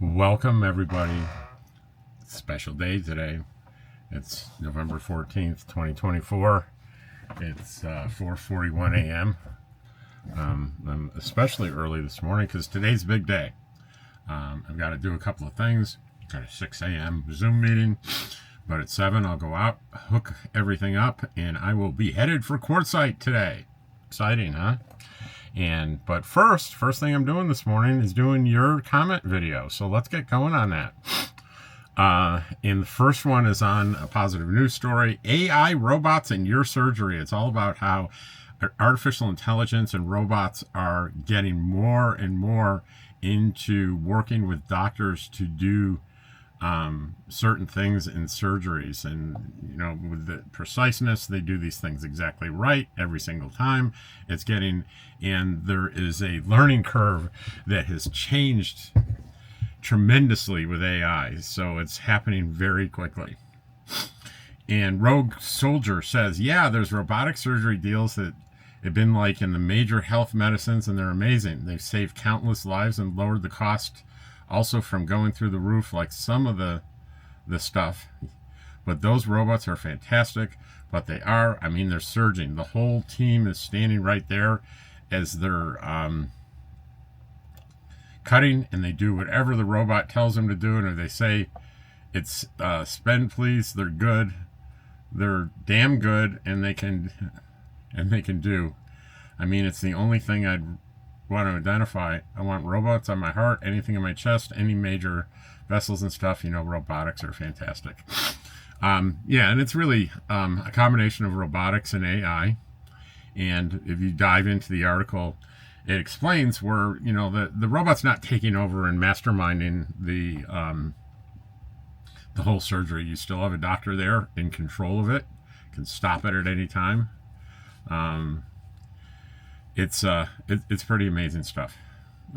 Welcome, everybody. Special day today. It's November 14th, 2024. It's 4:41 a.m. I'm especially early this morning because today's a big day. I've got to do a couple of things. Got a 6 a.m. Zoom meeting, but at 7 I'll go out, hook everything up, and I will be headed for quartzsite today. Exciting, huh? But first thing I'm doing this morning is doing your comment video. So let's get going on that. And the first one is on a positive news story: AI robots in your surgery. It's all about how artificial intelligence and robots are getting more and more into working with doctors to do certain things in surgeries, and with the preciseness, they do these things exactly right every single time. And there is a learning curve that has changed tremendously with AI, so it's happening very quickly. And Rogue Soldier says, yeah, there's robotic surgery deals that have been like in the major health medicines, and they're amazing. They've saved countless lives and lowered the cost also from going through the roof like some of the stuff. But those robots are fantastic. But they're surging. The whole team is standing right there as they're cutting, and they do whatever the robot tells them to do. And if they say it's spend please, they're good. They're damn good, and they can do. It's the only thing I'd want to identify. I want robots on my heart, anything in my chest, any major vessels and stuff. Robotics are fantastic. And it's really a combination of robotics and AI. And if you dive into the article, it explains where the robot's not taking over and masterminding the whole surgery. You still have a doctor there in control of it, can stop it at any time. It's pretty amazing stuff.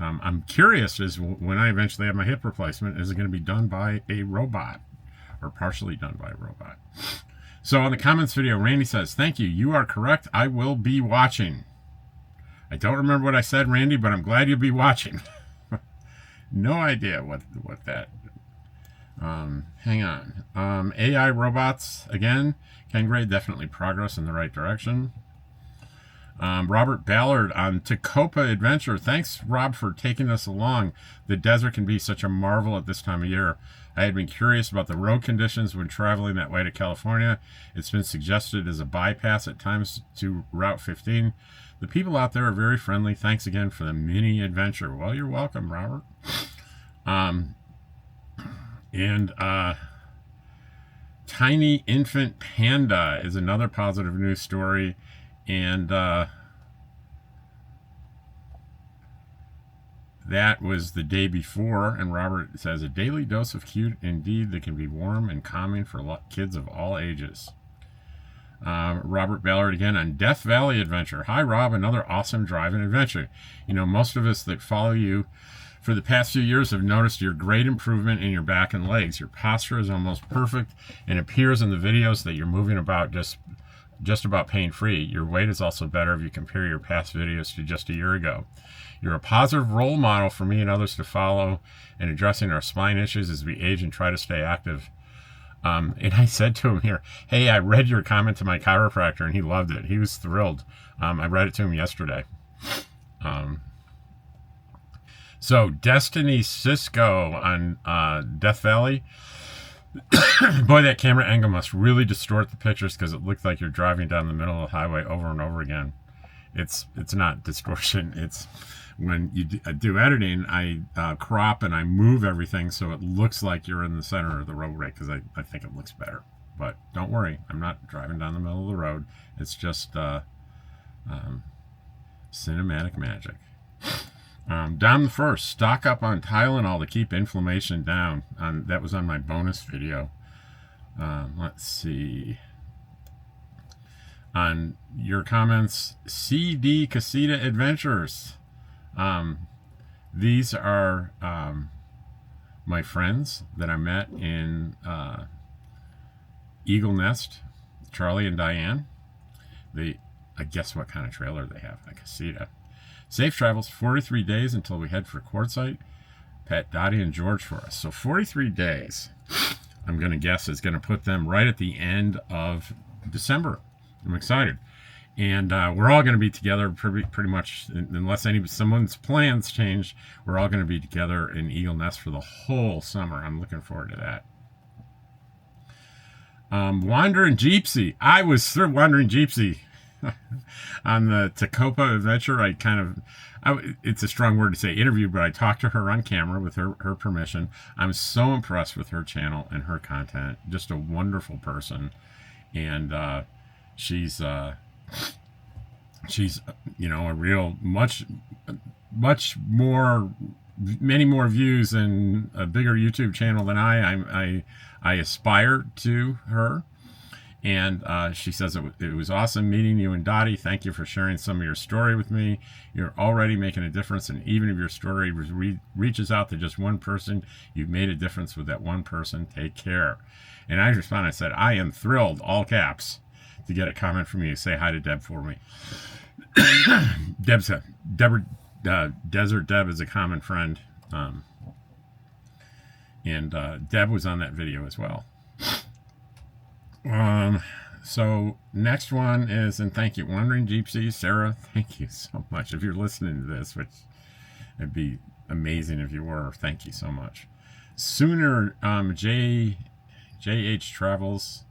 I'm curious, is when I eventually have my hip replacement, is it going to be done by a robot or partially done by a robot? So on the comments video, Randy says, thank you. You are correct. I will be watching. I don't remember what I said, Randy, but I'm glad you'll be watching. No idea what that. Hang on. AI robots, again, Ken Gray, definitely progress in the right direction. Robert Ballard on Tacopa Adventure. Thanks, Rob, for taking us along. The desert can be such a marvel at this time of year. I had been curious about the road conditions when traveling that way to California. It's been suggested as a bypass at times to Route 15. The people out there are very friendly. Thanks again for the mini adventure. Well, you're welcome, Robert. Tiny Infant Panda is another positive news story. And that was the day before. And Robert says, a daily dose of cute indeed that can be warm and calming for kids of all ages. Robert Ballard again on Death Valley Adventure. Hi, Rob. Another awesome driving adventure. Most of us that follow you for the past few years have noticed your great improvement in your back and legs. Your posture is almost perfect, and it appears in the videos that you're moving about just about pain-free. Your weight is also better if you compare your past videos to just a year ago. You're a positive role model for me and others to follow in addressing our spine issues as we age and try to stay active. And I said to him here, hey, I read your comment to my chiropractor, and he loved it. He was thrilled. I read it to him yesterday. So Destiny Cisco on Death Valley. Boy, that camera angle must really distort the pictures, because it looks like you're driving down the middle of the highway over and over again. It's not distortion. It's when you do editing, I crop and I move everything so it looks like you're in the center of the roadway, because I think it looks better. But don't worry, I'm not driving down the middle of the road. It's just cinematic magic. Dom the First, stock up on Tylenol to keep inflammation down. That was on my bonus video. Let's see. On your comments, CD Casita Adventures. These are my friends that I met in Eagle Nest, Charlie and Diane. I guess what kind of trailer they have, a Casita. Safe travels, 43 days until we head for quartzsite. pet Dottie and George for us. So 43 days, I'm going to guess, is going to put them right at the end of December. I'm excited. And we're all going to be together pretty much, unless someone's plans change, we're all going to be together in Eagle Nest for the whole summer. I'm looking forward to that. Wandering Jeepsy. I was through Wandering Jeepsy on the Tacopa adventure. It's a strong word to say interviewed, but I talked to her on camera with her permission. I'm so impressed with her channel and her content. Just a wonderful person. And she's a real many more views and a bigger YouTube channel than I aspire to her. And she says it was awesome meeting you and Dottie. Thank you for sharing some of your story with me. You're already making a difference, and even if your story reaches out to just one person, you've made a difference with that one person. Take care. And I responded, I said, I am thrilled, all caps, to get a comment from you. Say hi to Deb for me. Desert Deb is a common friend. And Deb was on that video as well. So next one is, and thank you, Wandering Jeepsy, Sarah, thank you so much. If you're listening to this, which it'd be amazing if you were, thank you so much. Sooner, JH Travels,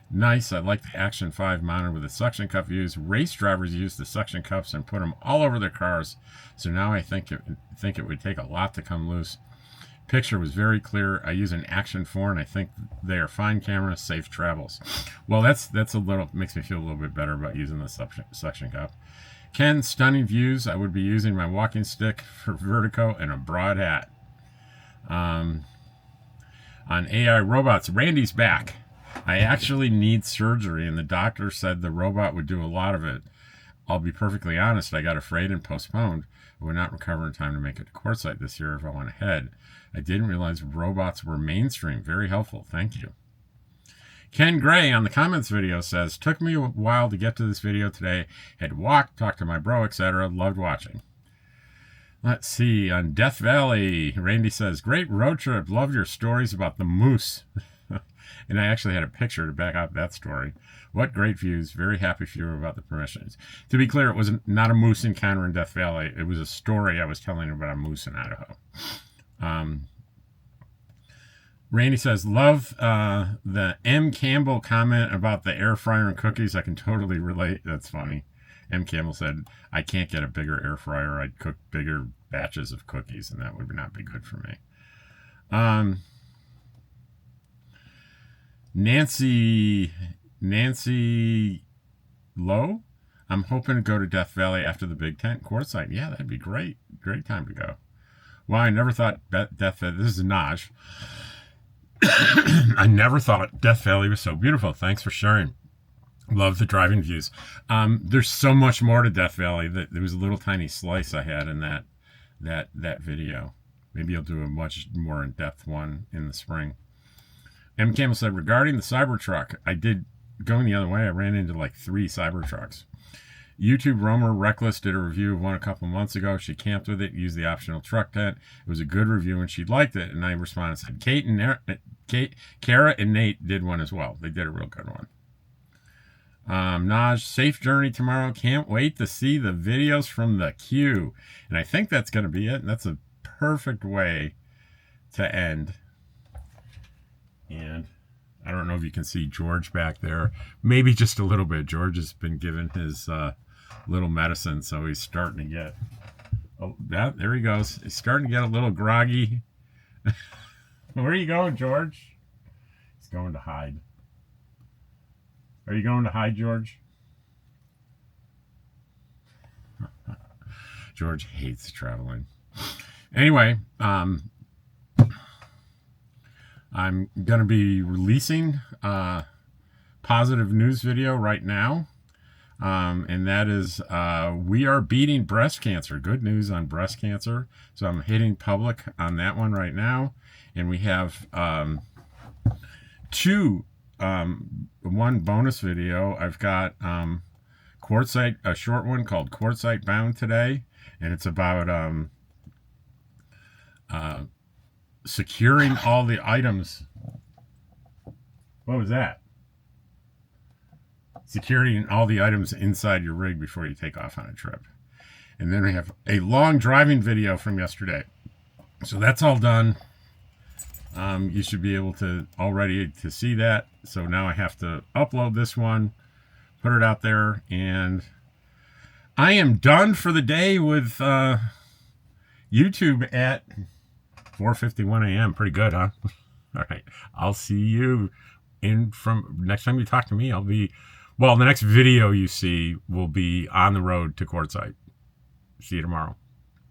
nice. I like the Action 5 monitor with the suction cup views. Race drivers use the suction cups and put them all over their cars. So now I think it would take a lot to come loose. Picture was very clear. I use an Action 4, and I think they are fine cameras. Safe travels. Well, that's a little, makes me feel a little bit better about using the suction cup. Ken, stunning views. I would be using my walking stick for vertigo and a broad hat. On AI robots, Randy's back. I actually need surgery, and the doctor said the robot would do a lot of it. I'll be perfectly honest, I got afraid and postponed. I would not recover in time to make it to quartzsite this year if I went ahead. I didn't realize robots were mainstream. Very helpful. Thank you. Ken Gray on the comments video says, took me a while to get to this video today. Had walked, talked to my bro, etc. Loved watching. Let's see. On Death Valley, Randy says, great road trip. Love your stories about the moose. And I actually had a picture to back up that story. What great views. Very happy for you about the permissions. To be clear, it was not a moose encounter in Death Valley. It was a story I was telling about a moose in Idaho. Randy says, love the M. Campbell comment about the air fryer and cookies. I can totally relate. That's funny. M. Campbell said, I can't get a bigger air fryer. I'd cook bigger batches of cookies, and that would not be good for me. Nancy Lowe, I'm hoping to go to Death Valley after the Big Tent quartzsite. Yeah, that'd be great. Great time to go. Well, I never thought Death Valley, this is Naj. I never thought Death Valley was so beautiful. Thanks for sharing. Love the driving views. There's so much more to Death Valley. There was a little tiny slice I had in that video. Maybe I'll do a much more in-depth one in the spring. M. Campbell said, regarding the Cybertruck, I did, going the other way, I ran into like 3 Cybertrucks. YouTube Romer Reckless did a review of one a couple months ago. She camped with it, used the optional truck tent. It was a good review, and she liked it. And I responded and said, Kara and Nate did one as well. They did a real good one. Naj, safe journey tomorrow. Can't wait to see the videos from the queue. And I think that's going to be it. And that's a perfect way to end. And I don't know if you can see George back there. Maybe just a little bit. George has been given his little medicine, so he's starting to get... Oh, there he goes. He's starting to get a little groggy. Where are you going, George? He's going to hide. Are you going to hide, George? George hates traveling. Anyway, I'm going to be releasing a positive news video right now. And that is, we are beating breast cancer. Good news on breast cancer. So I'm hitting public on that one right now. And we have one bonus video. I've got quartzsite, a short one called Quartzsite Bound today. And it's about securing all the items. What was that? Securing all the items inside your rig before you take off on a trip. And then we have a long driving video from yesterday. So that's all done. You should be able to already to see that. So now I have to upload this one, put it out there, and I am done for the day with YouTube at 4:51 a.m. Pretty good, huh? All right. I'll see you from next time you talk to me. Well, the next video you see will be on the road to quartzsite. See you tomorrow.